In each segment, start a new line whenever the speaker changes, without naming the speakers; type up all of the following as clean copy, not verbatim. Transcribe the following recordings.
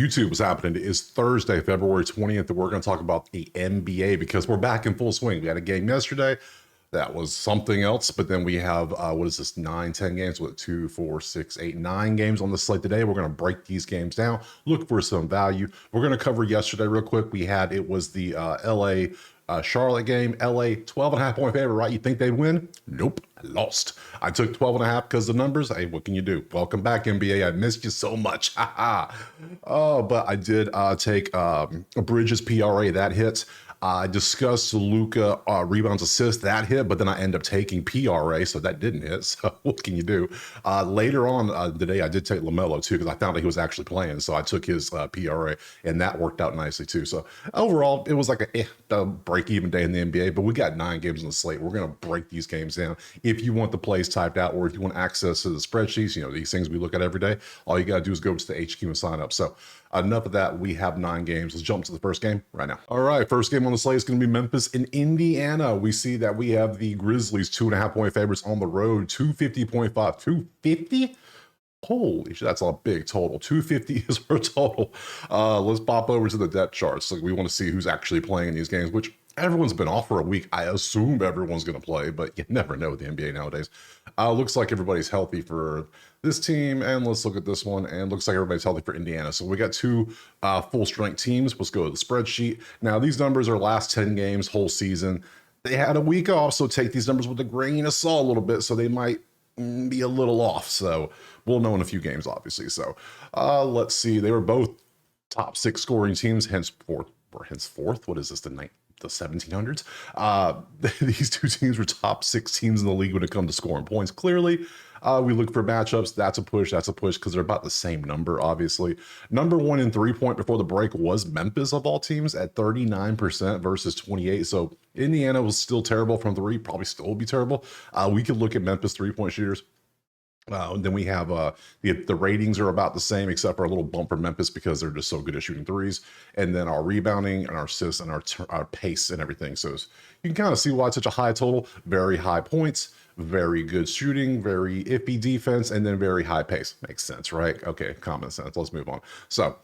YouTube, what's happening is Thursday, February 20th, and we're going to talk about the NBA because we're back in full swing. We had a game yesterday. That was something else, but then we have, what is this, 9, 10 games with 2, 4, 6, 8, 9 games on the slate today. We're going to break these games down, look for some value. We're going to cover yesterday real quick. It was the LA Charlotte game. LA 12.5 point favorite, right? You think they'd win? Nope, I lost. I took 12.5 because of the numbers. Hey, what can you do? Welcome back, NBA. I missed you so much. Oh, but I did take Bridges PRA, that hits. I discussed Luka rebounds, assists, that hit, but then I end up taking PRA, so that didn't hit. So what can you do? Later on today, I did take LaMelo too, because I found out he was actually playing, so I took his PRA, and that worked out nicely too. So overall, it was like a break-even day in the NBA, but we got 9 games on the slate. We're going to break these games down. If you want the plays typed out, or if you want access to the spreadsheets, these things we look at every day, all you got to do is go to the HQ and sign up. So enough of that. We have 9 games. Let's jump to the first game right now. All right, first game on the slate is going to be Memphis in Indiana. We see that we have the Grizzlies 2.5 point favorites on the road, 250.5. 250? Holy shit, that's a big total. 250 is our total. Let's pop over to the depth charts. Like, we want to see who's actually playing in these games, which everyone's been off for a week. I assume everyone's going to play, but you never know with the NBA nowadays. Looks like everybody's healthy for this team, and let's look at this one, and looks like everybody's healthy for Indiana. So we got 2 full-strength teams. Let's go to the spreadsheet. Now, these numbers are last 10 games, whole season. They had a week off, so take these numbers with a grain of salt a little bit, so they might be a little off. So we'll know in a few games, obviously. So let's see. They were both top 6 scoring teams, henceforth. What is this, the 1700s? These 2 teams were top 6 teams in the league when it comes to scoring points. Clearly, we look for matchups. That's a push, because they're about the same number, obviously. Number 1 in 3-point before the break was Memphis, of all teams, at 39% versus 28%. So Indiana was still terrible from 3, probably still will be terrible. We could look at Memphis 3-point shooters. And then we have the ratings are about the same, except for a little bump for Memphis because they're just so good at shooting threes. And then our rebounding and our assists and our pace and everything. So you can kind of see why it's such a high total. Very high points, very good shooting, very iffy defense, and then very high pace. Makes sense, right? Okay, common sense. Let's move on. So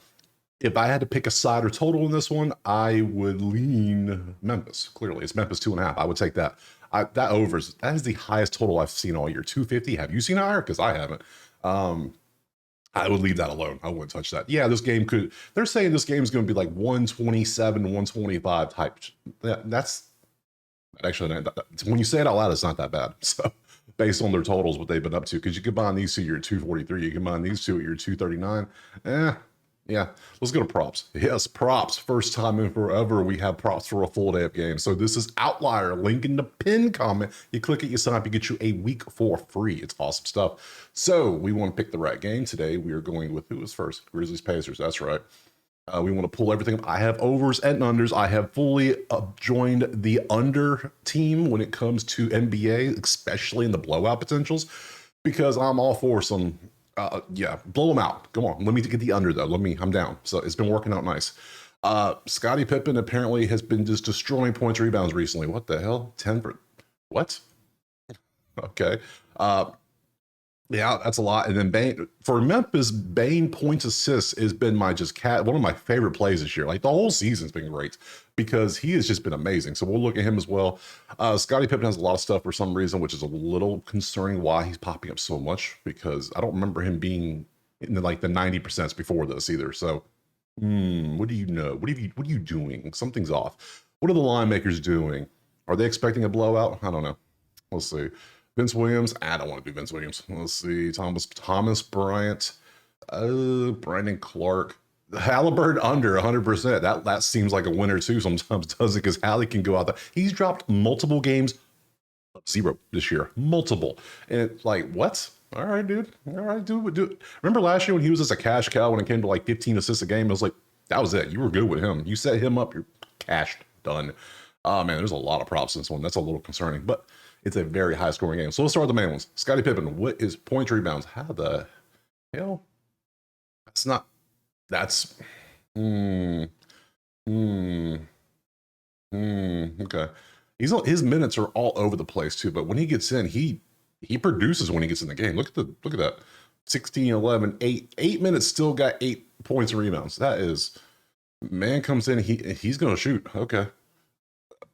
if I had to pick a side or total in this one, I would lean Memphis. Clearly, it's Memphis 2.5. I would take that. That is the highest total I've seen all year. 250. Have you seen higher? Because I haven't. I would leave that alone. I wouldn't touch that. Yeah, this game could. They're saying this game is going to be like 127, 125 type. That's actually, when you say it out loud, it's not that bad. So based on their totals, what they've been up to, because you combine these 2, you're 243. You combine these 2, you're 239. Yeah, let's go to props. Yes, props. First time in forever, we have props for a full day of games. So this is Outlier. Link in the pinned comment. You click it, you sign up, you get you a week for free. It's awesome stuff. So we want to pick the right game today. We are going with, who was first? Grizzlies Pacers. That's right. We want to pull everything up. I have overs and unders. I have fully joined the under team when it comes to NBA, especially in the blowout potentials, because I'm all for some. Blow them out. Come on. Let me get the under, though. I'm down. So it's been working out nice. Scottie Pippen apparently has been just destroying points rebounds recently. What the hell? 10 for what? Okay. Yeah, that's a lot. And then Bane, for Memphis, Bane points assists has been one of my favorite plays this year. Like, the whole season's been great because he has just been amazing. So we'll look at him as well. Scottie Pippen has a lot of stuff for some reason, which is a little concerning why he's popping up so much, because I don't remember him being in the 90% before this either. So what do you know? What are you doing? Something's off. What are the line makers doing? Are they expecting a blowout? I don't know. We'll see. Vince Williams. I don't want to do Vince Williams. Let's see. Thomas Bryant. Brandon Clark. Halliburton under 100%. That seems like a winner too. Sometimes doesn't, because Hallie can go out there. He's dropped multiple games, 0 this year. Multiple. And it's like, what? All right, dude. All right, do it. Remember last year when he was just a cash cow when it came to like 15 assists a game? It was like, that was it. You were good with him. You set him up, you're cashed. Done. Oh man, there's a lot of props in this one. That's a little concerning, but it's a very high scoring game. So let's start with the main ones. Scottie Pippen, what is points, rebounds? How the hell? Okay. His minutes are all over the place too, but when he gets in, he produces when he gets in the game. Look at that. 16, 11, 8. 8 minutes, still got 8 points and rebounds. That is, man comes in, he's going to shoot. Okay.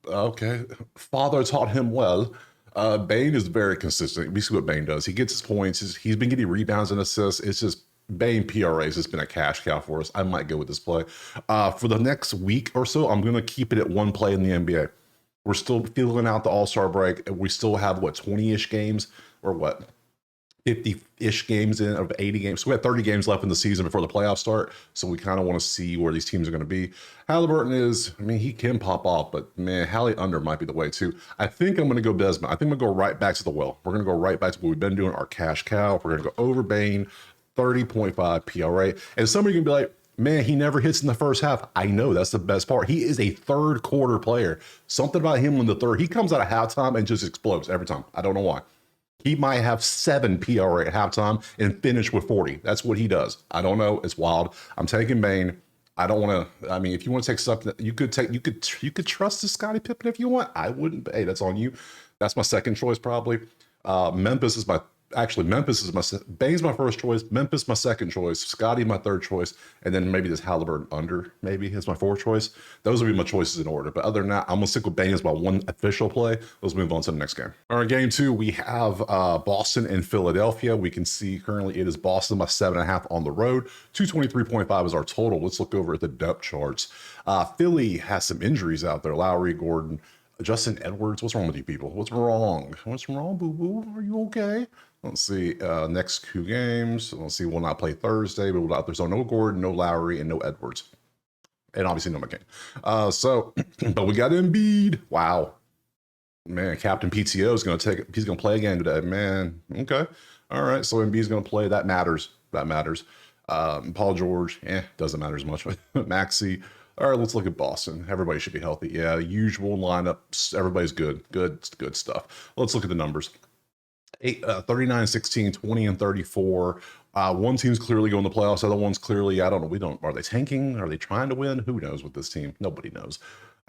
Okay. Father taught him well. Bane is very consistent. We see what Bane does. He gets his points. He's been getting rebounds and assists. It's just Bane PRAs has been a cash cow for us. I might go with this play. For the next week or so, I'm going to keep it at one play in the NBA. We're still feeling out the All-Star break. We still have, 20-ish games or what? 50-ish games in of 80 games. So we have 30 games left in the season before the playoffs start. So we kind of want to see where these teams are going to be. Halliburton he can pop off, but man, Hallie under might be the way too. I think I'm going to go Desmond. I think I'm going to go right back to the well. We're going to go right back to what we've been doing, our cash cow. We're going to go over Bane, 30.5 PRA. And somebody can be like, man, he never hits in the first half. I know, that's the best part. He is a third quarter player. Something about him in the third. He comes out of halftime and just explodes every time. I don't know why. He might have 7 PRA at halftime and finish with 40. That's what he does. I don't know. It's wild. I'm taking Bane. I don't want to. I mean, if you want to take something, you could trust the Scottie Pippen if you want. I wouldn't. Hey, that's on you. That's my second choice probably. Memphis is my Bane's my first choice. Memphis my second choice. Scottie my third choice, and then maybe this Halliburton under maybe is my fourth choice. Those would be my choices in order. But other than that, I'm gonna stick with Bane as my one official play. Let's move on to the next game. All right, game 2, we have Boston and Philadelphia. We can see currently it is Boston by 7.5 on the road. 223.5 is our total. Let's look over at the depth charts. Philly has some injuries out there. Lowry, Gordon, Justin Edwards. What's wrong with you people? What's wrong? What's wrong, boo boo? Are you okay? Let's see, next 2 games. Let's see, we'll not play Thursday, but there's no Gordon, no Lowry, and no Edwards. And obviously no McCain. But we got Embiid. Wow. Man, Captain PTO is going to he's going to play again today. Man, okay. All right, so Embiid's going to play. That matters. Paul George, doesn't matter as much. Maxey. All right, let's look at Boston. Everybody should be healthy. Yeah, usual lineup. Everybody's good. Good stuff. Let's look at the numbers. 39, 16, 20, and 34. One team's clearly going to the playoffs. Other one's clearly, I don't know. Are they tanking? Are they trying to win? Who knows with this team? Nobody knows.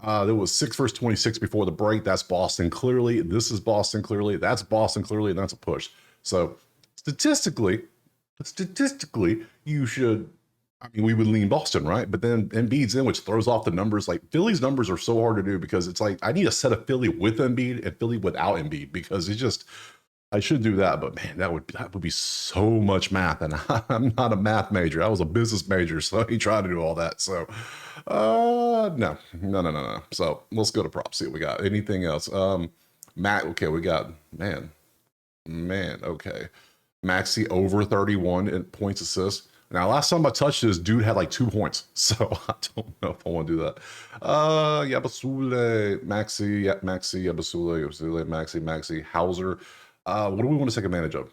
There was 6 versus 26 before the break. That's Boston clearly. This is Boston clearly. That's Boston clearly, and that's a push. So statistically, you should. I mean, we would lean Boston, right? But then Embiid's in, which throws off the numbers. Like Philly's numbers are so hard to do because it's like I need a set of Philly with Embiid and Philly without Embiid because it's just. I should do that, but man, that would be so much math, and I'm not a math major. I was a business major, so he tried to do all that. So, no. So let's go to props. See what we got. Anything else? Matt. Okay, we got man. Okay, Maxey over 31 in points assists. Now, last time I touched this, dude had like 2 points, so I don't know if I want to do that. Yabasule, Maxey, Yabasule, Maxey, Hauser. What do we want to take advantage of?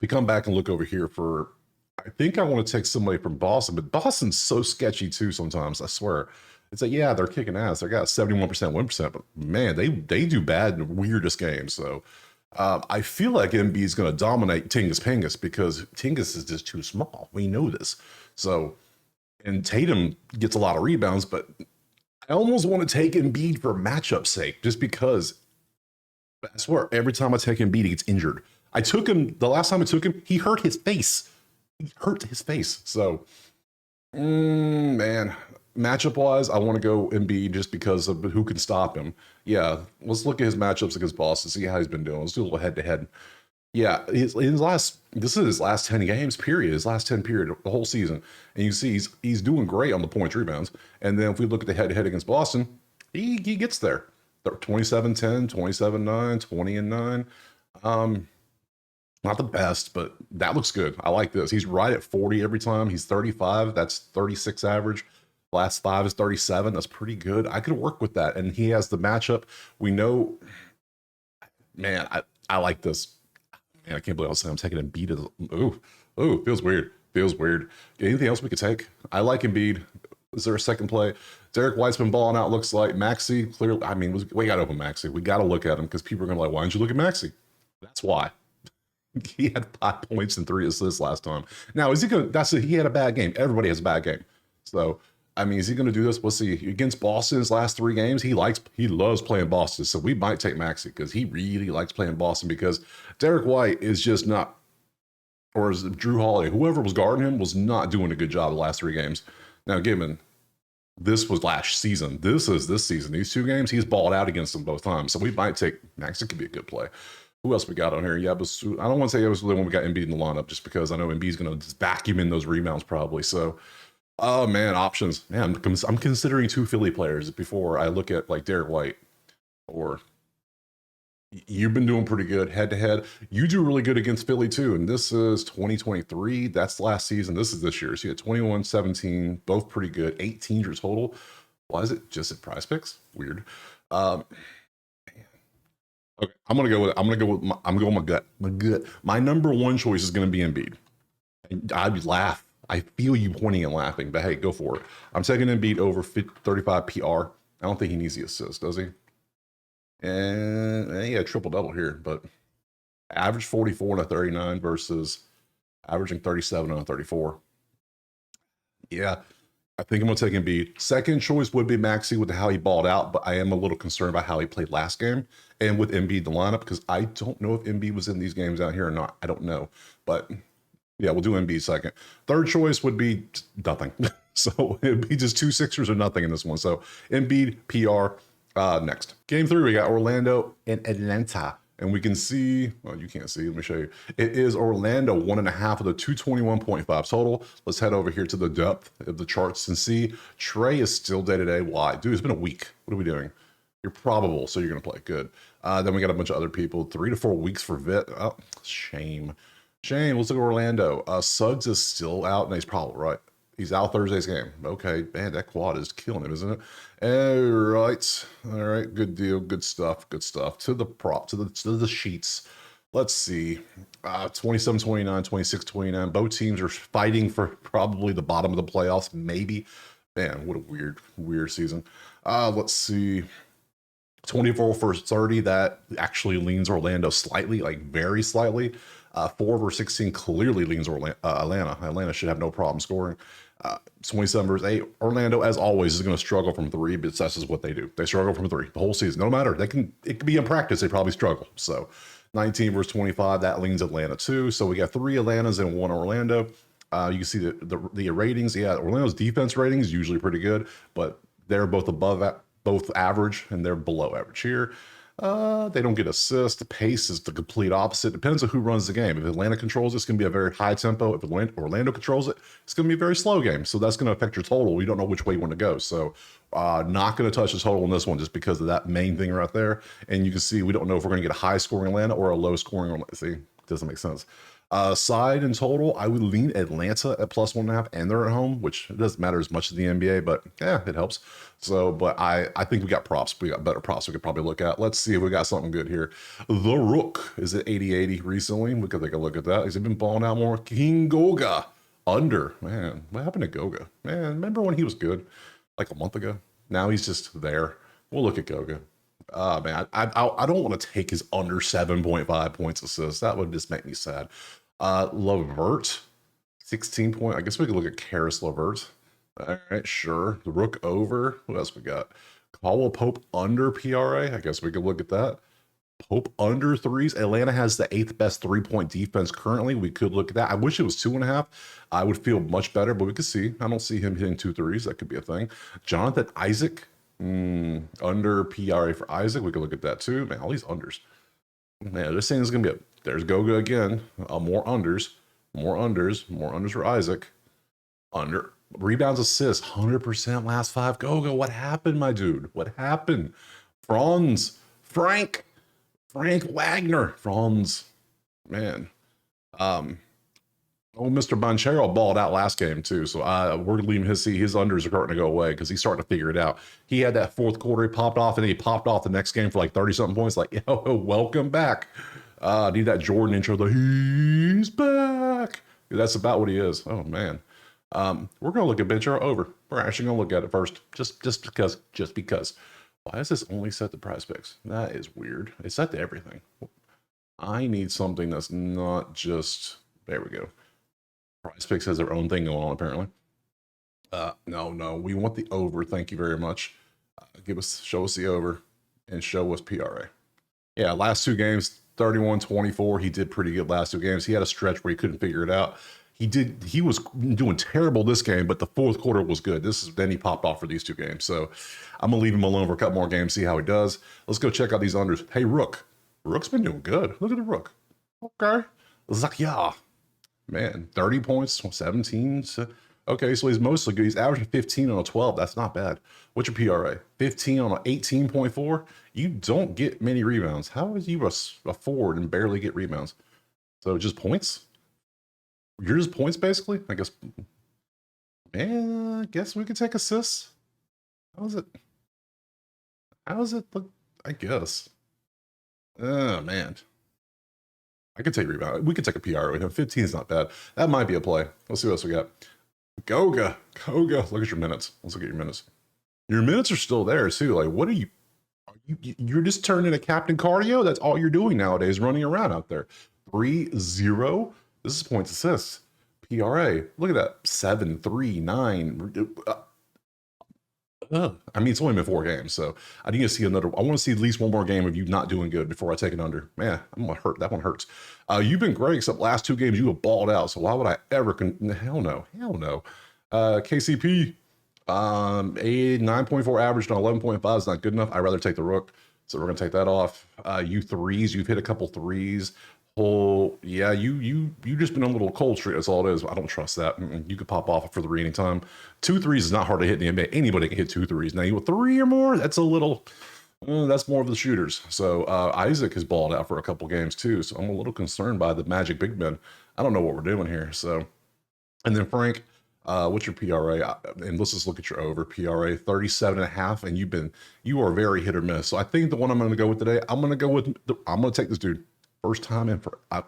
We come back and look over here for, I think I want to take somebody from Boston, but Boston's so sketchy too sometimes, I swear. It's like, yeah, they're kicking ass. They got 71% win percent, but man, they do bad in the weirdest games. So I feel like Embiid's going to dominate Tingus Pingus because Tingus is just too small. We know this. So, and Tatum gets a lot of rebounds, but I almost want to take Embiid for matchup sake, just because I swear, every time I take Embiid, he gets injured. I took him, the last time I took him, he hurt his face. So, man, matchup-wise, I want to go Embiid just because of who can stop him. Yeah, let's look at his matchups against Boston, see how he's been doing. Let's do a little head-to-head. Yeah, this is his last 10 games, period. His last 10 period, the whole season. And you see he's doing great on the points rebounds. And then if we look at the head-to-head against Boston, he gets there. 27-10, 27-9, 20-9. Not the best, but that looks good. I like this. He's right at 40 every time. He's 35. That's 36 average. Last 5 is 37. That's pretty good. I could work with that. And he has the matchup. We know, man, I like this. Man, I can't believe I was saying I'm taking Embiid. Ooh, feels weird. Anything else we could take? I like Embiid. Is there a second play? Derek White's been balling out, looks like. Maxey, clearly, I mean, we got to open Maxey. We got to look at him because people are going to be like, why didn't you look at Maxey? That's why. He had 5 points and 3 assists last time. Now, is he going to, he had a bad game. Everybody has a bad game. So, I mean, is he going to do this? We'll see. Against Boston's last 3 games, he loves playing Boston. So we might take Maxey because he really likes playing Boston because Derek White is just not, or is it Drew Holiday? Whoever was guarding him was not doing a good job the last 3 games. Now, given this was last season, this is this season. These 2 games, he's balled out against them both times. So we might take Max. It could be a good play. Who else we got on here? Yeah, but I don't want to say it was the one we got Embiid in the lineup, just because I know Embiid's going to vacuum in those rebounds probably. So, oh man, options. Man, I'm considering 2 Philly players before I look at like Derek White. Or you've been doing pretty good head to head. You do really good against Philly too. And this is 2023. That's last season. This is this year. So you had 21, 17, both pretty good. 18 your total. Why is it just at Prize Picks? Weird. Okay, I'm gonna go with my gut. My gut. My number 1 choice is gonna be Embiid. I'd laugh. I feel you pointing and laughing, but hey, go for it. I'm taking Embiid over 35 PR. I don't think he needs the assist, does he? And yeah, triple double here, but average 44 and a 39 versus averaging 37 and a 34. Yeah, I think I'm going to take Embiid. Second choice would be Maxey with how he balled out, but I am a little concerned about how he played last game and with Embiid the lineup, because I don't know if Embiid was in these games out here or not. I don't know, but yeah, we'll do Embiid second. Third choice would be nothing. So it'd be just 2 Sixers or nothing in this one. So Embiid, PR. Next. Game 3, we got Orlando and Atlanta. And we can see, well, you can't see, let me show you. It is Orlando 1.5 of the 221.5 total. Let's head over here to the depth of the charts and see. Trey is still day-to-day. Why? Dude, it's been a week. What are we doing? You're probable, so you're going to play. Good. Then we got a bunch of other people. 3 to 4 weeks for Vit. Oh, shame. Shame. Let's look at Orlando. Suggs is still out, and he's probably right. He's out Thursday's game. Okay, man, that quad is killing him, isn't it? All right, good deal, good stuff. To the prop, to the sheets. Let's see, 27-29, 26-29. Both teams are fighting for probably the bottom of the playoffs, maybe. Man, what a weird season. Let's see, 24 for 30. That actually leans Orlando slightly, like very slightly. 4 over 16 clearly leans Atlanta. Atlanta should have no problem scoring. 27 versus 8. Orlando, as always, is going to struggle from 3, but that's just what they do. They struggle from 3 the whole season. No matter. It could be in practice. They probably struggle. So 19 versus 25, that leans Atlanta too. So we got 3 Atlantas and 1 Orlando. You can see the ratings. Yeah, Orlando's defense rating is usually pretty good, but they're both both average and they're below average here. They don't get assists. The pace is the complete opposite. Depends on who runs the game. If Atlanta controls it, it's going to be a very high tempo. If Orlando controls it, it's going to be a very slow game. So that's going to affect your total. You don't know which way you want to go. So not going to touch the total in this one just because of that main thing right there. And you can see we don't know if we're going to get a high scoring Atlanta or a low scoring Orlando. See, doesn't make sense. Side and total, I would lean Atlanta at +1.5, and they're at home, which doesn't matter as much as the NBA, but yeah, it helps. So, but I think we got props. We got better props we could probably look at. Let's see if we got something good here. The Rook is at 80-80 recently. We could take a look at that. He's been balling out more. King Goga under. Man, what happened to Goga? Man, remember when he was good? Like a month ago? Now he's just there. We'll look at Goga. Man, I don't want to take his under 7.5 points assists. That would just make me sad. Levert, 16 point. I guess we could look at Karis Levert. All right, sure. The Rook over. What else we got? Caldwell Pope under PRA. I guess we could look at that. Pope under 3s. Atlanta has the 8th best 3-point defense currently. We could look at that. I wish it was 2.5. I would feel much better, but we could see. I don't see him hitting 2 threes. That could be a thing. Jonathan Isaac, under PRA for Isaac. We could look at that too. Man, all these unders. Man, this thing is going to be there's Goga again. More unders for Isaac. Under rebounds, assists, 100% last 5. Goga, what happened, my dude? What happened? Frank Wagner, man. Mr. Banchero balled out last game too, so we're leaving his unders are starting to go away because he's starting to figure it out. He had that fourth quarter, he popped off, and he popped off the next game for like 30-something points. Like, yo, welcome back. Need that Jordan intro, he's back. That's about what he is. Oh man. We're gonna look at Banchero over. We're actually gonna look at it first, just because. Why is this only set to Prize Picks? That is weird. It's set to everything. I need something that's not just. There we go. Prize Picks has their own thing going on, apparently. No, we want the over. Thank you very much. Show us the over, and show us PRA. Yeah, last 2 games, 31, 24. He did pretty good last 2 games. He had a stretch where he couldn't figure it out. He was doing terrible this game, but the fourth quarter was good. Then he popped off for these 2 games. So I'm gonna leave him alone for a couple more games, see how he does. Let's go check out these unders. Hey, Rook. Rook's been doing good. Look at the Rook. Okay. Zakya. Man, 30 points, 17. Okay, so he's mostly good. He's averaging 15 on a 12. That's not bad. What's your PRA? 15 on an 18.4. You don't get many rebounds. How is you a forward and barely get rebounds? So just points? You're just points, basically? I guess. Man, I guess we could take assists. How's it? How's it look? I guess. Oh, man. I could take rebound. We could take a PR with him. 15 is not bad. That might be a play. Let's see what else we got. Goga. Look at your minutes. Let's look at your minutes. Your minutes are still there, too. Like, what are you? You're just turning into Captain Cardio? That's all you're doing nowadays, running around out there. 3-0. This is points assists. PRA. Look at that. 7, 3, 9. I mean, it's only been 4 games, so I need to see another. I want to see at least one more game of you not doing good before I take it under. Man, I'm gonna hurt. That one hurts. You've been great, except last 2 games you have balled out. So why would I ever? Hell no. KCP, a 9.4 average on 11.5 is not good enough. I'd rather take the Rook, so we're gonna take that off. You threes, you've hit a couple threes. Yeah, you just been a little cold streak. That's all it is. I don't trust that. You could pop off for 3 anytime. 2 threes is not hard to hit in the NBA. Anybody can hit 2 threes. Now you with 3 or more, that's a little. That's more of the shooters. So Isaac has balled out for a couple games too. So I'm a little concerned by the Magic big men. I don't know what we're doing here. So, and then Frank, what's your PRA? And let's just look at your over PRA 37.5. And you are very hit or miss. So I think the one I'm going to go with today, I'm going to take this dude. First time in have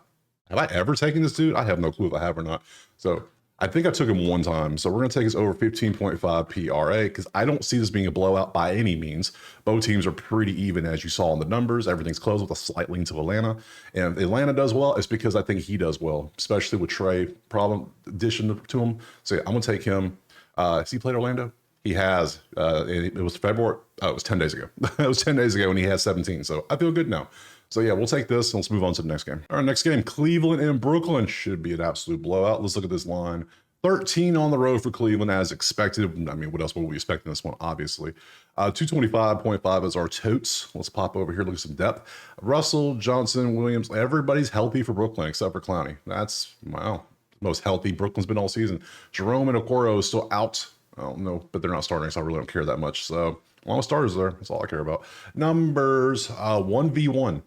I ever taken this dude? I have no clue if I have or not. So I think I took him 1 time. So we're going to take his over 15.5 PRA because I don't see this being a blowout by any means. Both teams are pretty even, as you saw in the numbers. Everything's close with a slight lean to Atlanta. And if Atlanta does well, it's because I think he does well, especially with Trey problem addition to him. So yeah, I'm going to take him. Has he played Orlando? He has. It was February. Oh, it was 10 days ago. It was 10 days ago when he had 17. So I feel good now. So yeah, we'll take this and let's move on to the next game. All right, next game, Cleveland and Brooklyn should be an absolute blowout. Let's look at this line. 13 on the road for Cleveland as expected. I mean, what else would we expect in this one, obviously? 225.5 is our totes. Let's pop over here, look at some depth. Russell, Johnson, Williams, everybody's healthy for Brooklyn except for Clowney. That's, wow, most healthy Brooklyn's been all season. Jerome and Okoro is still out. I don't know, but they're not starting, so I really don't care that much. So, long starters there. That's all I care about. Numbers, 1v1.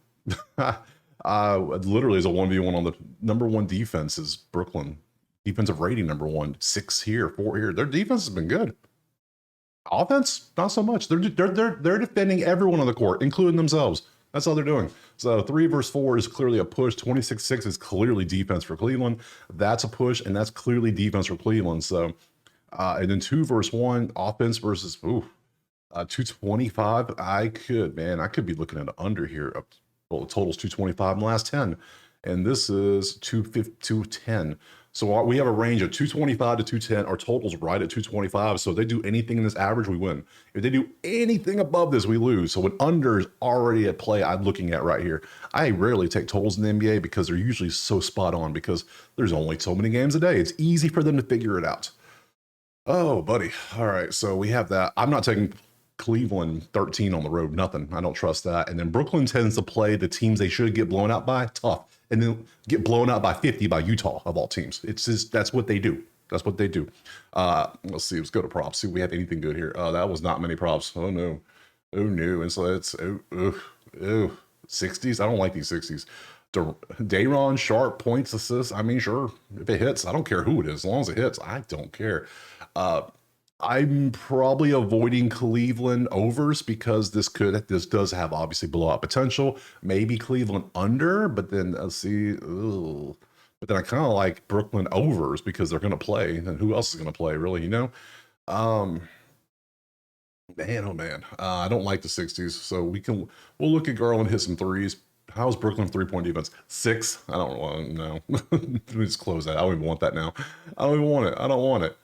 Literally is a 1v1 on the number 1 defense is Brooklyn. Defensive rating number 1, 6 here, 4 here. Their defense has been good. Offense, not so much. They're defending everyone on the court, including themselves. That's all they're doing. So 3 versus 4 is clearly a push. 26-6 is clearly defense for Cleveland. That's a push, and that's clearly defense for Cleveland. So, and then 2 versus 1, offense versus 225. I could be looking at an under here. Well, the total's 225 in the last 10, and this is 210. So we have a range of 225 to 210. Our total's right at 225. So if they do anything in this average, we win. If they do anything above this, we lose. So when under is already at play, I'm looking at right here. I rarely take totals in the NBA because they're usually so spot on because there's only so many games a day. It's easy for them to figure it out. Oh, buddy. All right, so we have that. I'm not taking Cleveland 13 on the road, nothing. I don't trust that. And then Brooklyn tends to play the teams they should get blown out by, tough, and then get blown out by 50 by Utah of all teams. It's just that's what they do. That's what they do. Let's see. Let's go to props. See if we have anything good here. That was not many props. Oh no. And so it's 60s. I don't like these 60s. Dayron, Sharp, points, assists. I mean, sure, if it hits, I don't care who it is. As long as it hits, I don't care. I'm probably avoiding Cleveland overs because this does have obviously blowout potential. Maybe Cleveland under, but then let's see. But then I kind of like Brooklyn overs because they're going to play, and who else is going to play? Really, you know. Man, oh man, I don't like the 60s. So we'll look at Garland hit some threes. How's Brooklyn 3-point defense? 6. I don't want no. Let me just close that. I don't even want that now. I don't even want it. I don't want it.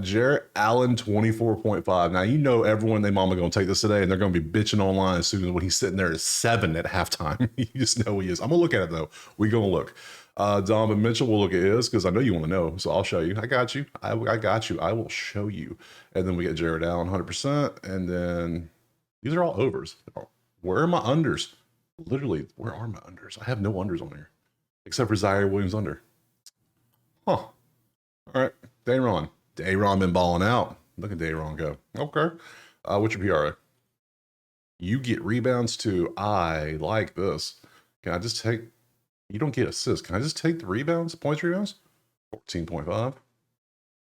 Jarrett Allen 24.5. Now, you know everyone and their mama going to take this today, and they're going to be bitching online as soon as when he's sitting there at 7 at halftime. You just know he is. I'm going to look at it, though. We're going to look. Donovan Mitchell, we'll look at his because I know you want to know, so I'll show you. I got you. I got you. I will show you. And then we get Jarrett Allen 100%, and then these are all overs. Where are my unders? Literally, where are my unders? I have no unders on here, except for Zaire Williams under. Huh. All right. Dayron been balling out. Look at Dayron go. Okay. What's your PRA? You get rebounds too. I like this. Can I just take... You don't get assists. Can I just take the rebounds, points rebounds? 14.5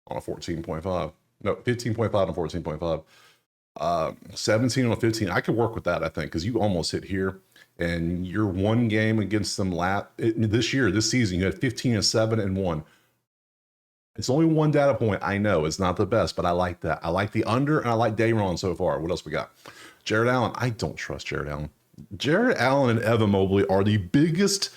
on a 14.5. No, 15.5 on 14.5. 17 on a 15. I could work with that, I think, because you almost hit here. And your one game against them this season, you had 15 and 7 and 1. It's only one data point. I know it's not the best, but I like that. I like the under, and I like Dayron so far. What else we got? Jarrett Allen. I don't trust Jarrett Allen. Jarrett Allen and Evan Mobley are the biggest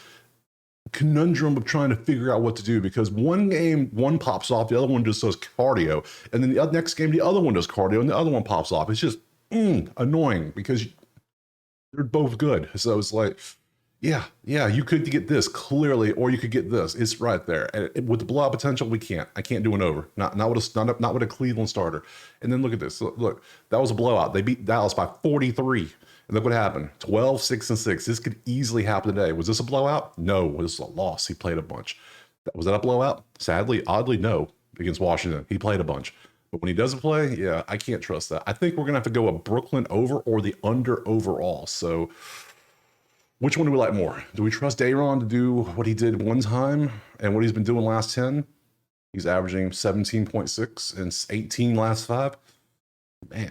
conundrum of trying to figure out what to do, because one game, one pops off, the other one just does cardio, and then the next game, the other one does cardio, and the other one pops off. It's just annoying because they're both good. So it's like, yeah, you could get this clearly, or you could get this. It's right there. And with the blowout potential, I can't do an over. Not with a Cleveland starter. And then look at this. Look, that was a blowout. They beat Dallas by 43. And look what happened. 12, 6, and 6. This could easily happen today. Was this a blowout? No, it was a loss. He played a bunch. Was that a blowout? Sadly, oddly, no. Against Washington, he played a bunch. But when he doesn't play, yeah, I can't trust that. I think we're going to have to go a Brooklyn over or the under overall. So which one do we like more? Do we trust Dayron to do what he did one time and what he's been doing last 10? He's averaging 17.6 and 18 last 5. Man.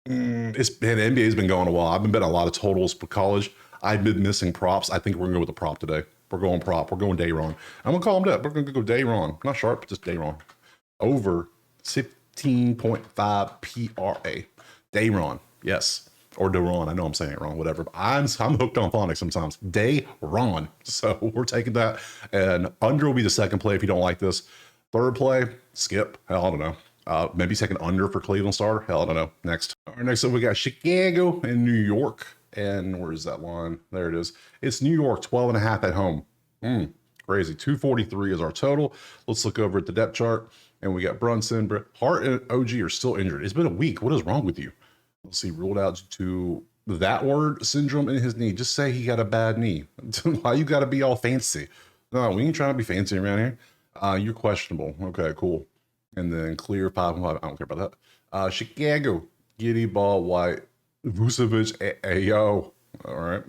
The NBA's been going a while. I've been betting a lot of totals for college. I've been missing props. I think we're going to go with the prop today. We're going prop. We're going Dayron. I'm going to call him that. We're going to go Dayron. Not Sharp, just Dayron. Over 15.5 PRA. Dayron. Yes. Or Deron. I know I'm saying it wrong, whatever. But I'm hooked on phonics sometimes. Dayron. So we're taking that. And under will be the second play if you don't like this. Third play, skip. Hell, I don't know. Maybe second under for Cleveland starter. Hell, I don't know. Next. All right, next up, we got Chicago and New York. And where is that line? There it is. It's New York, 12.5 at home. Crazy. 243 is our total. Let's look over at the depth chart. And we got Brunson. Hart and OG are still injured. It's been a week. What is wrong with you? Let's see. Ruled out to that word syndrome in his knee. Just say he got a bad knee. Why you got to be all fancy? No, we ain't trying to be fancy around here. You're questionable. Okay, cool. And then clear 5-5. I don't care about that. Chicago, Giddy Ball, White, Vucevic, Ayo. All right.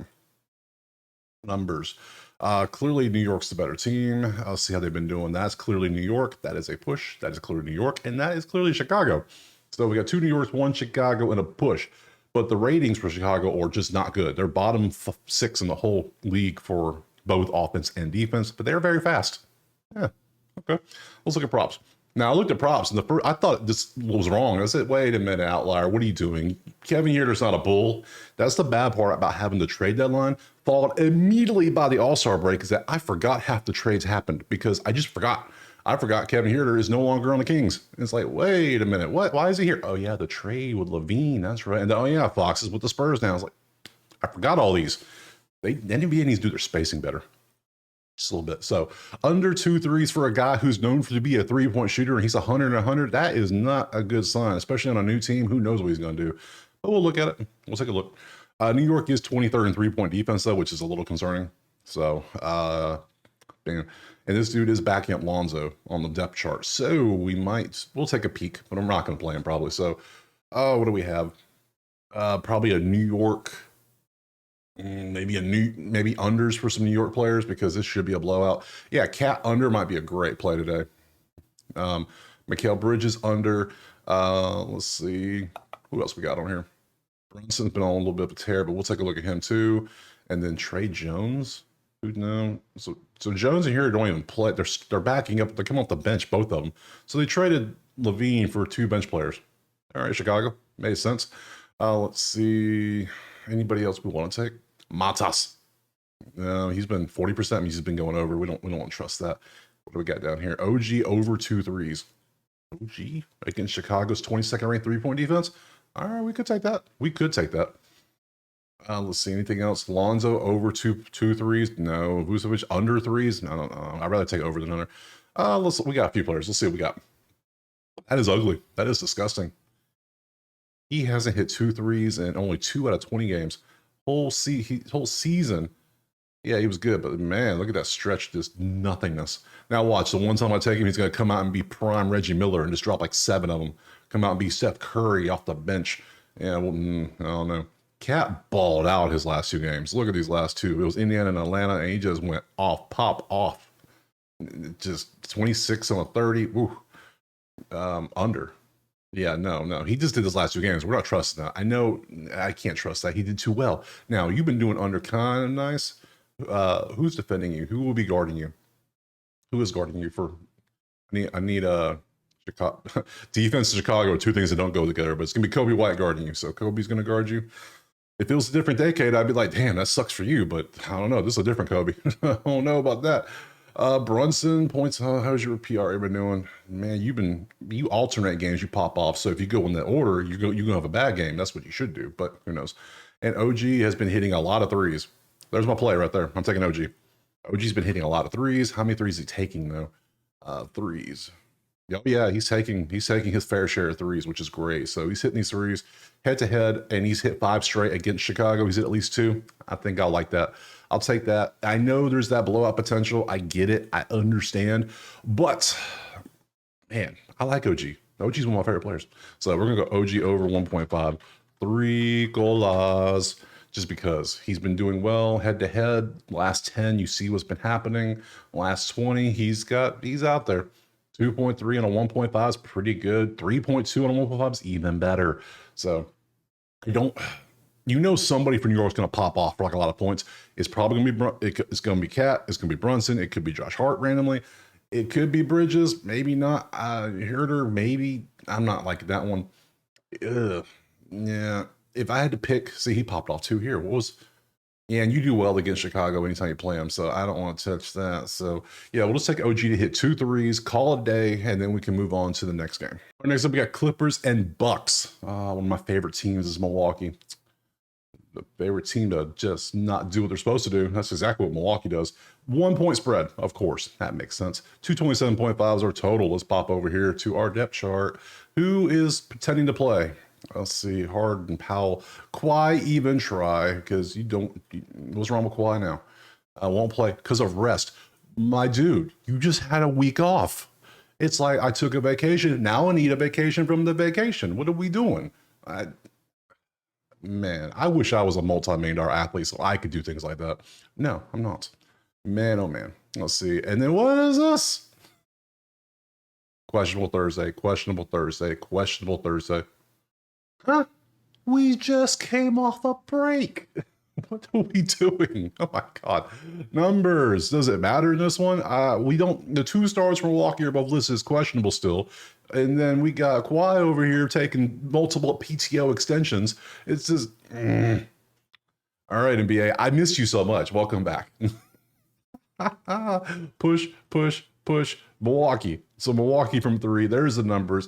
Numbers. Clearly, New York's the better team. I'll see how they've been doing. That's clearly New York. That is a push. That is clearly New York. And that is clearly Chicago. So we got 2 New Yorks, 1 Chicago, and a push. But the ratings for Chicago are just not good. They're bottom 6 in the whole league for both offense and defense, but they're very fast. Yeah. Okay. Let's look at props. Now, I looked at props, and I thought this was wrong. I said, wait a minute, outlier. What are you doing? Kevin Huerter's not a bull. That's the bad part about having the trade deadline. Followed immediately by the All-Star break is that I forgot half the trades happened because I just forgot. I forgot Kevin Huerter is no longer on the Kings. And it's like, wait a minute. What? Why is he here? Oh, yeah, the trade with Levine. That's right. And oh, yeah, Fox is with the Spurs now. I was like, I forgot all these. The NBA needs to do their spacing better. Just a little bit. So under 2 threes for a guy who's known to be a 3-point shooter and he's 100 and 100, that is not a good sign, especially on a new team. Who knows what he's going to do? But we'll look at it. We'll take a look. New York is 23rd in 3-point defense, though, which is a little concerning. So, and this dude is backing up Lonzo on the depth chart. So we'll take a peek, but I'm not going to play him probably. So, what do we have? Probably a New York. Maybe unders for some New York players because this should be a blowout. Yeah, Cat under might be a great play today. Mikal Bridges under. Let's see. Who else we got on here? Brunson's been on a little bit of a tear, but we'll take a look at him too. And then Trey Jones. Who knows? So Jones and here don't even play. They're backing up. They come off the bench, both of them. So they traded Levine for 2 bench players. All right, Chicago. Made sense. Let's see. Anybody else we want to take? Matas. He's been 40%. He's been going over. We don't trust that. What do we got down here? OG over 2 threes. OG against Chicago's 22nd ranked 3-point defense. All right, we could take that. We could take that. Let's see, anything else? Lonzo over two threes? No. Vucevic under threes? No. I'd rather take over than under. We got a few players. Let's see what we got. That is ugly. That is disgusting. He hasn't hit 2 threes in only 2 out of 20 games. Whole season. Yeah, he was good, but man, look at that stretch, just nothingness. Now watch, the one time I take him, he's going to come out and be prime Reggie Miller and just drop like 7 of them. Come out and be Steph Curry off the bench. Yeah, well, I don't know. Cat balled out his last 2 games. Look at these last 2. It was Indiana and Atlanta, and he just went off, pop off. Just 26 on a 30. Ooh. Under. Yeah, no. He just did his last 2 games. We're not trusting that. I know I can't trust that. He did too well. Now, you've been doing under kind of nice. Who's defending you? Who will be guarding you? Who is guarding you for? I need Chicago defense in Chicago are 2 things that don't go together, but it's gonna be Kobe White guarding you. So Kobe's gonna guard you. If it was a different decade, I'd be like, damn, that sucks for you, but I don't know. This is a different Kobe. I don't know about that. Brunson points. How's your PR been doing? Man, you alternate games, you pop off. So if you go in that order, you're gonna have a bad game. That's what you should do, but who knows? And OG has been hitting a lot of threes. There's my play right there. I'm taking OG. OG's been hitting a lot of threes. How many threes is he taking though? Threes. Yeah, he's taking his fair share of threes, which is great. So he's hitting these threes head to head, and he's hit 5 straight against Chicago. He's hit at least 2. I think I'll like that. I'll take that. I know there's that blowout potential. I get it. I understand. But man, I like OG. OG's one of my favorite players. So we're gonna go OG over 1.5. 3 goals. Just because he's been doing well head to head. Last 10, you see what's been happening. Last 20, he's out there. 2.3 on a 1.5 is pretty good. 3.2 on a 1.5 is even better. So somebody from New York's going to pop off for like a lot of points. It's probably going to be it's going to be Cat. It's going to be Brunson. It could be Josh Hart randomly. It could be Bridges. Maybe not. Herder. Maybe. I'm not like that one. Yeah. If I had to pick, see, he popped off 2 here. Yeah, and you do well against Chicago anytime you play them, so I don't want to touch that. So, yeah, we'll just take OG to hit 2 threes, call it a day, and then we can move on to the next game. Next up, we got Clippers and Bucks. One of my favorite teams is Milwaukee. The favorite team to just not do what they're supposed to do. That's exactly what Milwaukee does. 1-point spread, of course. That makes sense. 227.5 is our total. Let's pop over here to our depth chart. Who is pretending to play? Let's see, Harden, Powell, Kawhi even try, because what's wrong with Kawhi now? I won't play because of rest. My dude, you just had a week off. It's like I took a vacation. Now I need a vacation from the vacation. What are we doing? Man, I wish I was a multi-million-dollar athlete so I could do things like that. No, I'm not. Man, oh man. Let's see. And then what is this? Questionable Thursday. Huh? We just came off a break. What are we doing? Oh my God. Numbers. Does it matter in this one? The 2 stars from Milwaukee are above list is questionable still. And then we got Kawhi over here taking multiple PTO extensions. It's just, All right, NBA. I missed you so much. Welcome back. Push. Milwaukee. So Milwaukee from 3. There's the numbers.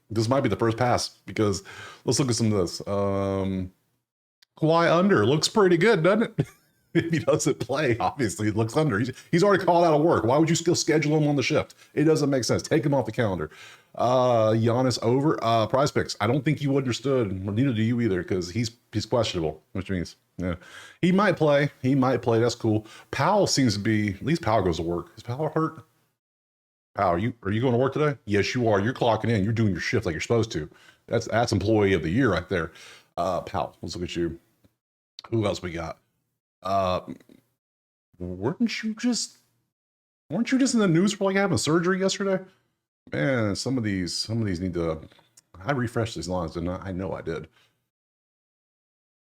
This might be the first pass because let's look at some of this. Kawhi under looks pretty good, doesn't it? If he doesn't play, obviously it looks under. He's already called out of work. Why would you still schedule him on the shift? It doesn't make sense. Take him off the calendar. Giannis over. Prize Picks. I don't think you understood. Neither do you either, because he's questionable, which means he might play. That's cool. Powell seems to be. At least Powell goes to work. Is Powell hurt? Powell, are you going to work today? Yes, you are. You're clocking in. You're doing your shift like you're supposed to. That's employee of the year right there. Powell, let's look at you. Who else we got? Weren't you just in the news for like having surgery yesterday? Man, some of these need to. I refreshed these lines, didn't I? I know I did.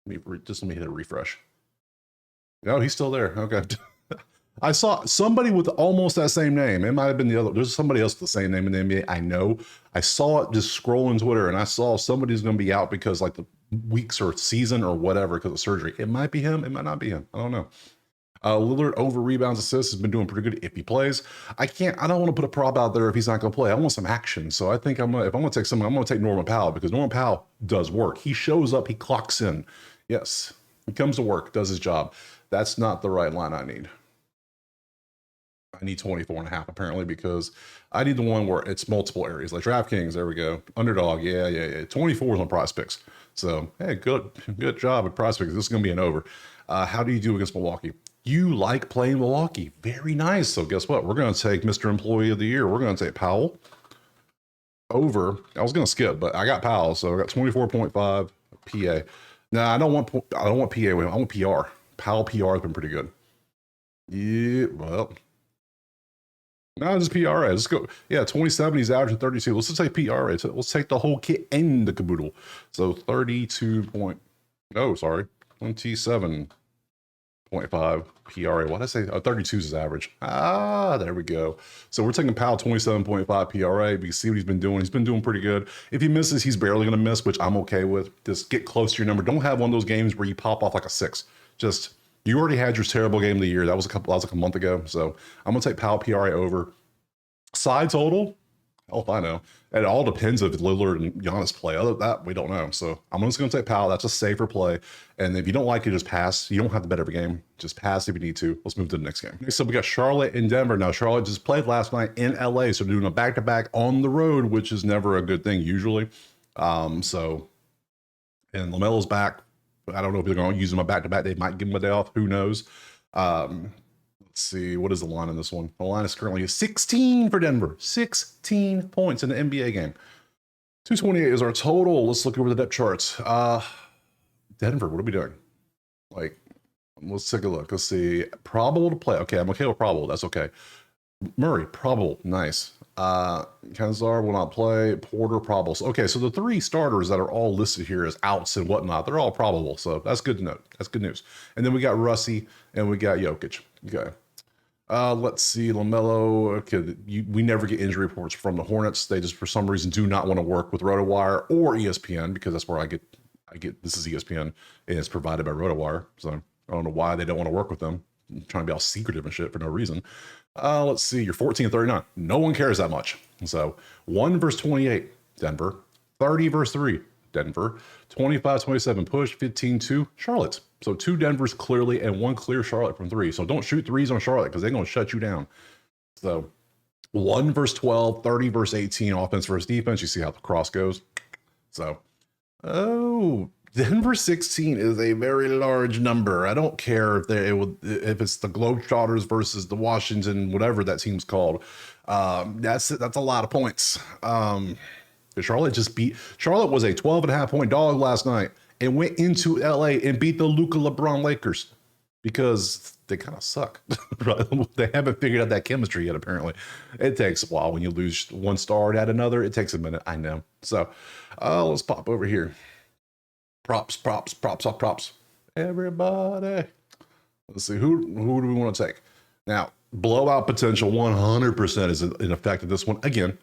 Let me hit a refresh. No, he's still there. Okay. I saw somebody with almost that same name. It might have been the other. There's somebody else with the same name in the NBA. I know. I saw it just scrolling Twitter, and I saw somebody's going to be out because like the weeks or season or whatever because of surgery. It might be him. It might not be him. I don't know. Lillard over rebounds, assists has been doing pretty good if he plays. I don't want to put a prop out there if he's not going to play. I want some action. So I think if I'm going to take someone, I'm going to take Norman Powell because Norman Powell does work. He shows up, he clocks in. Yes, he comes to work, does his job. That's not the right line I need. I need 24 and a half apparently because I need the one where it's multiple areas like DraftKings. There we go. Underdog. Yeah. 24 is on Prize Picks. So, hey, good job at Prize Picks. This is going to be an over. How do you do against Milwaukee? You like playing Milwaukee. Very nice. So guess what? We're going to take Mr. Employee of the Year. We're going to take Powell over. I was going to skip, but I got Powell. So I got 24.5 PA. Now I don't want PA. I want PR. Powell PR has been pretty good. Yeah, well, no, just PRA. Let's go. Yeah, 27. He's averaging 32. Let's just say PRA. So let's take the whole kit and the caboodle. So 27.5 PRA. What did I say? 32 is his average. There we go. So we're taking Powell 27.5 PRA. You can see what he's been doing. He's been doing pretty good. If he misses, he's barely going to miss, which I'm okay with. Just get close to your number. Don't have one of those games where you pop off like a 6. Just you already had your terrible game of the year. That was like a month ago. So I'm gonna take Powell PRA over. Side total, hell if I know. It all depends if Lillard and Giannis play. Other than that, we don't know. So I'm just gonna take Powell. That's a safer play. And if you don't like it, just pass. You don't have to bet every game. Just pass if you need to. Let's move to the next game. So we got Charlotte and Denver. Now Charlotte just played last night in LA, so doing a back-to-back on the road, which is never a good thing usually. And LaMelo's back. I don't know if they're going to use him a back-to-back. They might give him a day off. Who knows? Let's see. What is the line in this one? The line is currently 16 for Denver. 16 points in the NBA game. 228 is our total. Let's look over the depth charts. Denver, what are we doing? Let's take a look. Let's see. Probable to play. Okay, I'm okay with probable. That's okay. Murray, probable. Nice. Kenzar will not play. Porter, probable. Okay, so the 3 starters that are all listed here as outs and whatnot, they're all probable. So that's good to note. That's good news. And then we got Russi and we got Jokic. Okay. Let's see. LaMelo. Okay, we never get injury reports from the Hornets. They just, for some reason, do not want to work with RotoWire or ESPN because that's where I get. This is ESPN and it's provided by RotoWire. So I don't know why they don't want to work with them. I'm trying to be all secretive and shit for no reason. Let's see, you're 14-39. No one cares that much. So 1 versus 28, Denver. 30 versus 3, Denver. 25-27 push, 15-2, Charlotte. So 2 Denvers clearly and 1 clear Charlotte from 3. So don't shoot threes on Charlotte because they're going to shut you down. So 1 versus 12, 30 versus 18, offense versus defense. You see how the cross goes. So, Denver 16 is a very large number. I don't care if it's the Globetrotters versus the Washington, whatever that team's called. That's a lot of points. Charlotte was a 12.5 point dog last night and went into LA and beat the Luka LeBron Lakers because they kind of suck. They haven't figured out that chemistry yet, apparently. It takes a while when you lose one star and add another. It takes a minute, I know. So let's pop over here. Props. Everybody. Let's see, who do we want to take? Now, blowout potential 100% is in effect in this one. Again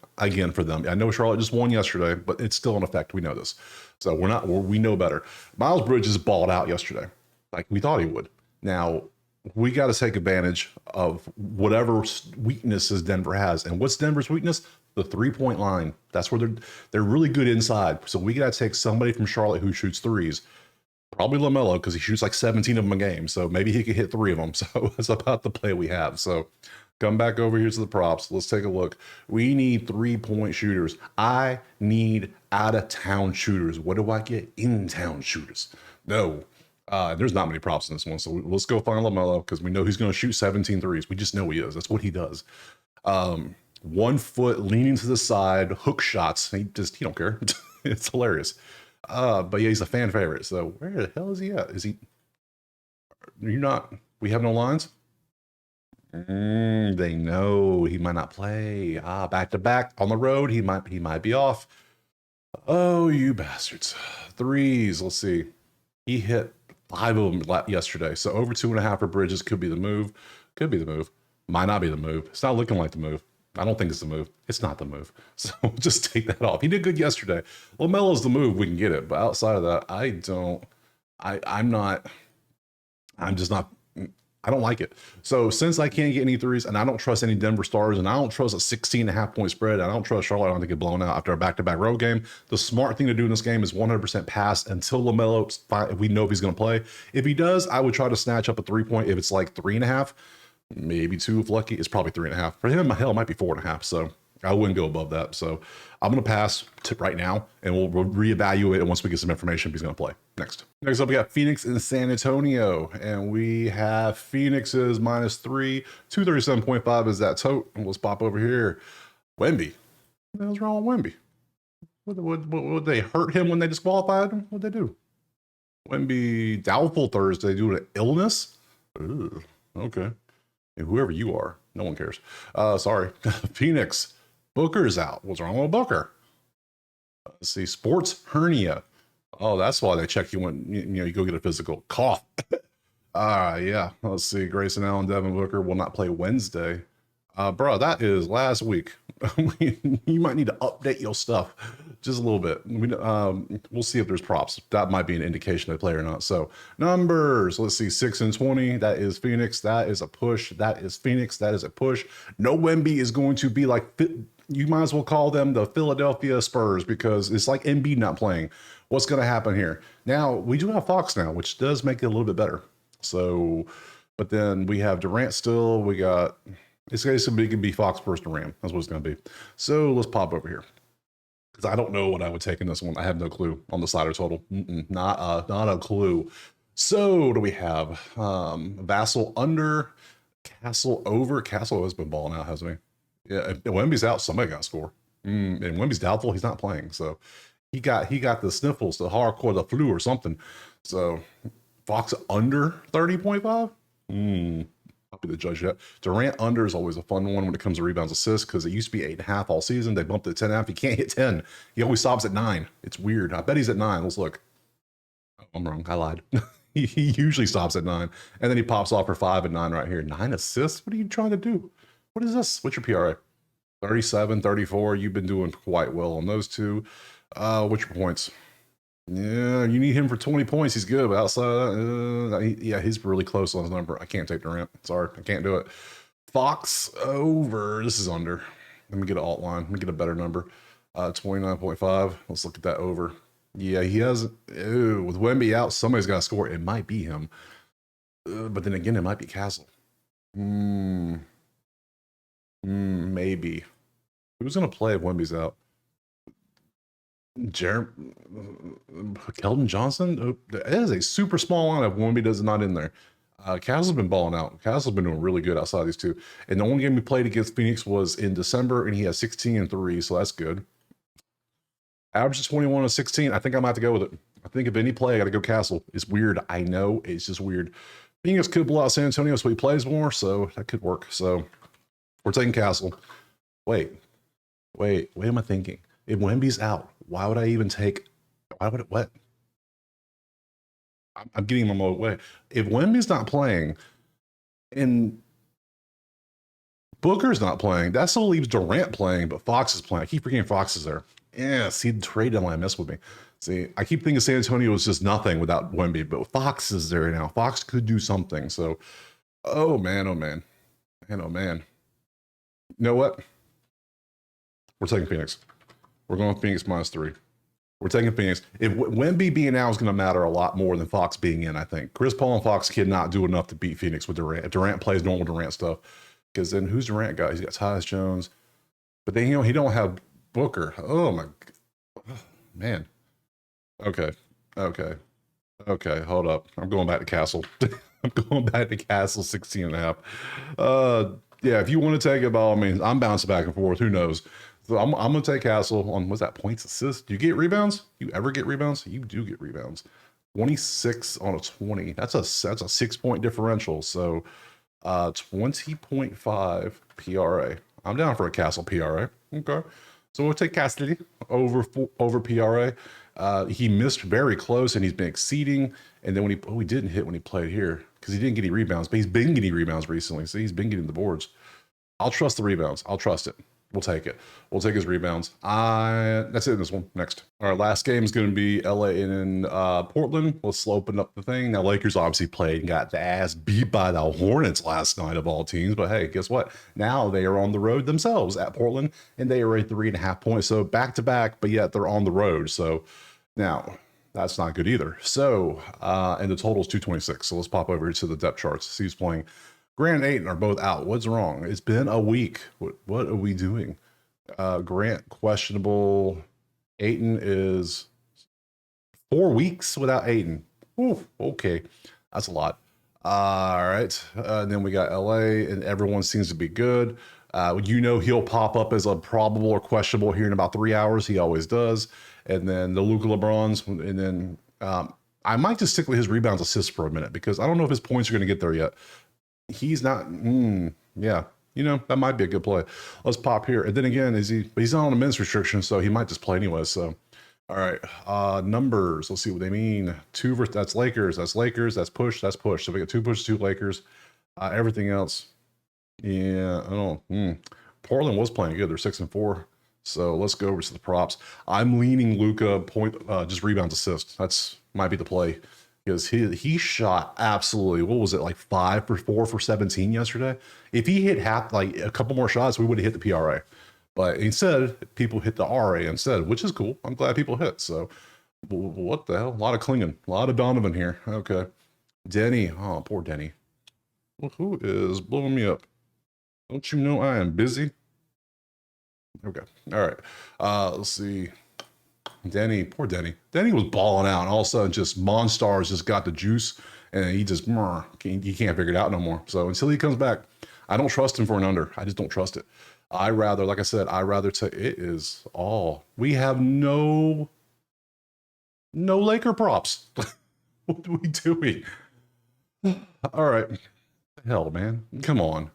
for them. I know Charlotte just won yesterday, but it's still in effect. We know this. So we know better. Miles Bridges balled out yesterday like we thought he would. Now, we got to take advantage of whatever weaknesses Denver has. And what's Denver's weakness? The 3-point line. That's where they're really good inside. So we got to take somebody from Charlotte who shoots threes. Probably LaMelo because he shoots like 17 of them a game. So maybe he could hit 3 of them. So it's about the play we have. So come back over here to the props. Let's take a look. We need 3-point shooters. I need out-of-town shooters. What do I get? In-town shooters. No. There's not many props in this one. So let's go find LaMelo because we know he's going to shoot 17 threes. We just know he is. That's what he does. 1 foot leaning to the side, hook shots. He don't care. It's hilarious. But yeah, he's a fan favorite. So where the hell is he at? We have no lines? They know he might not play. Back to back on the road. He might be off. Oh, you bastards. Threes. Let's see. He hit 5 of them yesterday. So over 2.5 for Bridges could be the move. Could be the move. Might not be the move. It's not looking like the move. I don't think it's the move. It's not the move. So just take that off. He did good yesterday. LaMelo's the move. We can get it. But outside of that, I'm just not. I don't like it. So since I can't get any threes and I don't trust any Denver Stars and I don't trust a 16.5 point spread, I don't trust Charlotte to get blown out after a back-to-back road game. The smart thing to do in this game is 100% pass until LaMelo, we know if he's going to play. If he does, I would try to snatch up a 3-point. If it's like 3.5, maybe 2 if lucky. It's probably 3.5. For him, hell, it might be 4.5. So I wouldn't go above that. So I'm going to pass right now, and we'll reevaluate it once we get some information if he's going to play. Next up, we got Phoenix and San Antonio, and we have Phoenix's -3, 237.5 is that tote. And let's pop over here. Wemby. What the hell's wrong with Wemby? Would they hurt him when they disqualified him? What'd they do? Wemby doubtful Thursday due to illness. Ugh, okay. And whoever you are, no one cares. Sorry. Phoenix. Booker's out. What's wrong with Booker? Let's see. Sports hernia. Oh, that's why they check you when you go get a physical. Cough. Yeah. Let's see. Grayson Allen, Devin Booker will not play Wednesday. Bro, that is last week. You might need to update your stuff just a little bit. We'll see if there's props. That might be an indication they play or not. So numbers, let's see, 6 and 20. That is Phoenix. That is a push. That is Phoenix. That is a push. No Wemby is going to be like, you might as well call them the Philadelphia Spurs because it's like Embiid not playing. What's going to happen here? Now, we do have Fox now, which does make it a little bit better. So, but then we have Durant still. We got... It's going to be Fox versus Durant. That's what it's going to be. So let's pop over here. Because I don't know what I would take in this one. I have no clue on the slider total. Not a clue. So do we have Vassell under, Castle over? Castle has been balling out, hasn't he? Yeah, if Wemby's out, somebody got to score. And Wemby's doubtful. He's not playing. So he got the sniffles, the hardcore, the flu or something. So Fox under 30.5? I'll be the judge yet. Durant under is always a fun one when it comes to rebounds assists because it used to be 8.5 all season. They bumped it to 10.5. He can't hit 10. He always stops at 9. It's weird. I bet he's at 9. Let's look. Oh, I'm wrong. I lied. he usually stops at 9. And then he pops off for 5 and 9 right here. 9 assists? What are you trying to do? What is this? What's your PRA? 37, 34. You've been doing quite well on those two. What's your points? Yeah, you need him for 20 points. He's good, but outside, yeah, he's really close on his number. I can't take Durant. Sorry, I can't do it. Fox over. This is under. Let me get an alt line. Let me get a better number. 29.5. Let's look at that over. Yeah, he has. With Wemby out, somebody's got to score. It might be him, but then again, it might be Castle. Maybe. Who's gonna play if Wemby's out? Keldon Johnson. That is a super small lineup. Wemby does not in there. Castle's been balling out. Castle's been doing really good outside of these two. And the only game we played against Phoenix was in December, and he has 16 and 3, so that's good. Average is 21 and 16. I think I might have to go with it. I think if any play, I got to go Castle. It's weird. I know. It's just weird. Phoenix could blow out San Antonio, so he plays more, so that could work. So we're taking Castle. Wait, what am I thinking? If Wemby's out, why would I even take? What? I'm getting my way. If Wemby's not playing and Booker's not playing, that still leaves Durant playing, but Fox is playing. I keep forgetting Fox is there. Yeah, see, the trade deadline mess with me. See, I keep thinking San Antonio is just nothing without Wemby, but Fox is there now. Fox could do something. So, oh man. You know what? We're taking Phoenix. We're going Phoenix -3. We're taking Phoenix. If Wemby being out is going to matter a lot more than Fox being in, I think. Chris Paul and Fox cannot do enough to beat Phoenix with Durant. If Durant plays normal Durant stuff, because then who's Durant got? He's got Tyus Jones, but then he don't have Booker. Oh my, man. Okay. Hold up. I'm going back to Castle. I'm going back to Castle 16.5. Yeah, if you want to take it by all means, I'm bouncing back and forth. Who knows? So I'm going to take Castle on, what's that, points, assists? Do you get rebounds? You ever get rebounds? You do get rebounds. 26 on a 20. That's a 6-point differential. So 20.5 PRA. I'm down for a Castle PRA. Okay. So we'll take Castle over PRA. He missed very close and he's been exceeding. And then when he didn't hit when he played here because he didn't get any rebounds, but he's been getting rebounds recently. So he's been getting the boards. I'll trust the rebounds. I'll trust it. We'll take it. We'll take his rebounds. That's it in this one. Next. All right, last game is going to be LA and Portland. Let's open up the thing. Now, Lakers obviously played and got the ass beat by the Hornets last night of all teams. But hey, guess what? Now they are on the road themselves at Portland, and they are a 3.5 points. So back to back, but yet they're on the road. So now that's not good either. So, and the total is 226. So let's pop over to the depth charts. See who's playing. Grant and Ayton are both out. What's wrong? It's been a week. What are we doing? Grant questionable. Ayton is 4 weeks without Ayton. Ooh, okay, that's a lot. All right. Then we got LA, and everyone seems to be good. He'll pop up as a probable or questionable here in about 3 hours. He always does. And then the Luka LeBrons, and then I might just stick with his rebounds assists for a minute because I don't know if his points are going to get there yet. He's not, yeah, that might be a good play. Let's pop here. And then again, he's not on a minutes restriction, so he might just play anyway. So, all right, numbers, let's see what they mean. That's Lakers, that's push. So we got 2 pushes, 2 Lakers. Everything else, yeah, I don't know. Portland was playing good. They're 6-4. So let's go over to the props. I'm leaning Luka just rebounds assist. That's might be the play. Because he shot absolutely, what was it, like 5 for 4 for 17 yesterday? If he hit a couple more shots, we would have hit the PRA. But instead, people hit the RA instead, which is cool. I'm glad people hit. So what the hell? A lot of clinging, a lot of Donovan here. Okay. Denny. Oh, poor Denny. Well, who is blowing me up? Don't you know I am busy? Okay. All right. Let's see. Denny, poor Denny. Denny was balling out, and all of a sudden, just Monstars just got the juice, and he just he can't figure it out no more. So until he comes back, I don't trust him for an under. I just don't trust it. Like I said, I rather take it is all. We have no Laker props. What are we doing? All right, hell, man, come on,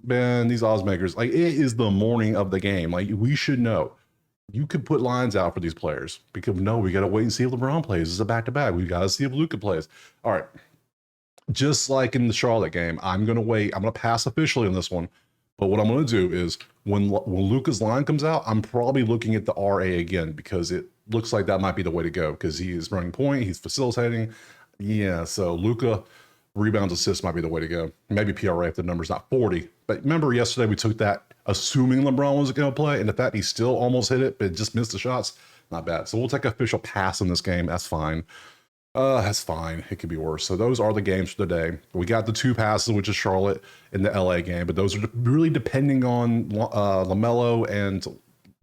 man. These odds makers, like, it is the morning of the game. Like, we should know. You could put lines out for these players because no, we got to wait and see if LeBron plays. It's a back-to-back. We got to see if Luka plays. All right. Just like in the Charlotte game, I'm going to wait. I'm going to pass officially on this one. But what I'm going to do is when Luka's line comes out, I'm probably looking at the RA again because it looks like that might be the way to go because he is running point. He's facilitating. Yeah, so Luka rebounds assists might be the way to go. Maybe PRA if the number's not 40. But remember yesterday we took that assuming LeBron was going to play, and the fact he still almost hit it, but just missed the shots, not bad. So we'll take an official pass in this game. That's fine. That's fine. It could be worse. So those are the games for the day. We got the 2 passes, which is Charlotte in the LA game, but those are really depending on LaMelo and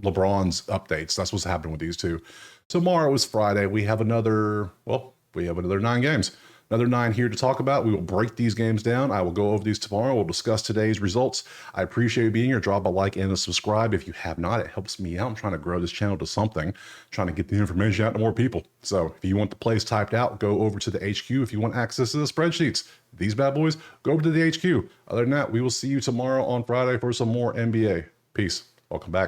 LeBron's updates. That's what's happening with these two. Tomorrow is Friday. We have another 9 games. Another 9 here to talk about. We will break these games down. I will go over these tomorrow. We'll discuss today's results. I appreciate you being here. Drop a like and a subscribe if you have not. It helps me out. I'm trying to grow this channel to something, trying to get the information out to more people. So if you want the plays typed out, go over to the HQ. If you want access to the spreadsheets, these bad boys, go over to the HQ. Other than that, we will see you tomorrow on Friday for some more NBA. Peace. Welcome back.